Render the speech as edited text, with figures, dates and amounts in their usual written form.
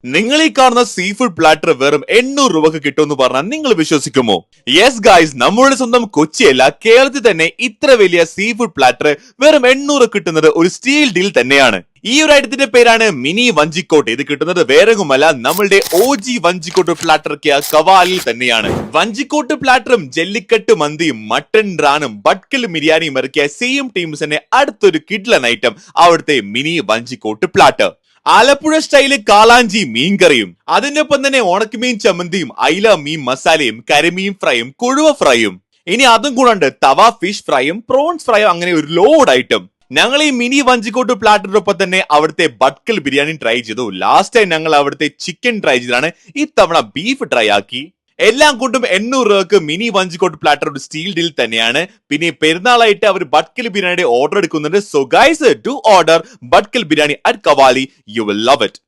നിങ്ങൾ ഈ കാണുന്ന സീ ഫുഡ് പ്ലാറ്റർ വെറും 800 രൂപക്ക് കിട്ടുമെന്ന് പറഞ്ഞാൽ നിങ്ങൾ വിശ്വസിക്കുമോ? യെസ് ഗൈസ്, നമ്മുടെ സ്വന്തം കൊച്ചിയല്ല, കേരളത്തിൽ തന്നെ ഇത്ര വലിയ സീ ഫുഡ് പ്ലാറ്റർ വെറും 800 കിട്ടുന്നത് ഒരു സ്റ്റീൽ ഡീൽ തന്നെയാണ്. ഈ ഒരു ഐറ്റത്തിന്റെ പേരാണ് മിനി വഞ്ചിക്കോട്ട്. ഇത് കിട്ടുന്നത് വേറെങ്ങുമല്ല, നമ്മളുടെ OG വഞ്ചിക്കോട്ട് പ്ലാറ്റർ കവാലിൽ തന്നെയാണ്. വഞ്ചിക്കോട്ട് പ്ലാറ്ററും ജല്ലിക്കട്ട് മന്തിയും മട്ടൻ റാനും ബട്കൽ ബിരിയാണിയും ഇറക്കിയ സെയിം ടീംസ് തന്നെ അടുത്തൊരു കിഡ്ലൻ ഐറ്റം, അവിടുത്തെ മിനി വഞ്ചിക്കോട്ട് പ്ലാറ്റർ. ആലപ്പുഴ സ്റ്റൈല് കാളാഞ്ചി മീൻകറിയും അതിന്റെ ഒപ്പം തന്നെ ഉണക്കമീൻ ചമ്മന്തിയും അയില മീൻ മസാലയും കരിമീൻ ഫ്രൈയും കുഴുവ ഫ്രൈയും, ഇനി അതും കൂടെ തവ ഫിഷ് ഫ്രൈയും പ്രോൺസ് ഫ്രൈയും, അങ്ങനെ ഒരു ലോഡ് ഐറ്റം. ഞങ്ങൾ ഈ മിനി വഞ്ചിക്കോട്ട് പ്ലാറ്ററിനൊപ്പം തന്നെ അവിടുത്തെ ബട്കൽ ബിരിയാണി ട്രൈ ചെയ്തു. ലാസ്റ്റ് ടൈം ഞങ്ങൾ അവിടുത്തെ ചിക്കൻ ട്രൈ ചെയ്താണ്, ഇത്തവണ ബീഫ് ട്രൈ ആക്കി. എല്ലാം കൊണ്ടും 800 രൂപക്ക് മിനി വഞ്ചിക്കോട്ട് പ്ലാറ്റർ ഒരു സ്റ്റീൽ ഡീൽ തന്നെയാണ്. പിന്നെ പെരുന്നാളായിട്ട് അവർ ബട്കൽ ബിരിയാണിയുടെ ഓർഡർ എടുക്കുന്നുണ്ട്. So guys, do order Bhatkal biryani at കവാലി, യു വിൽ ലവ് ഇറ്റ്.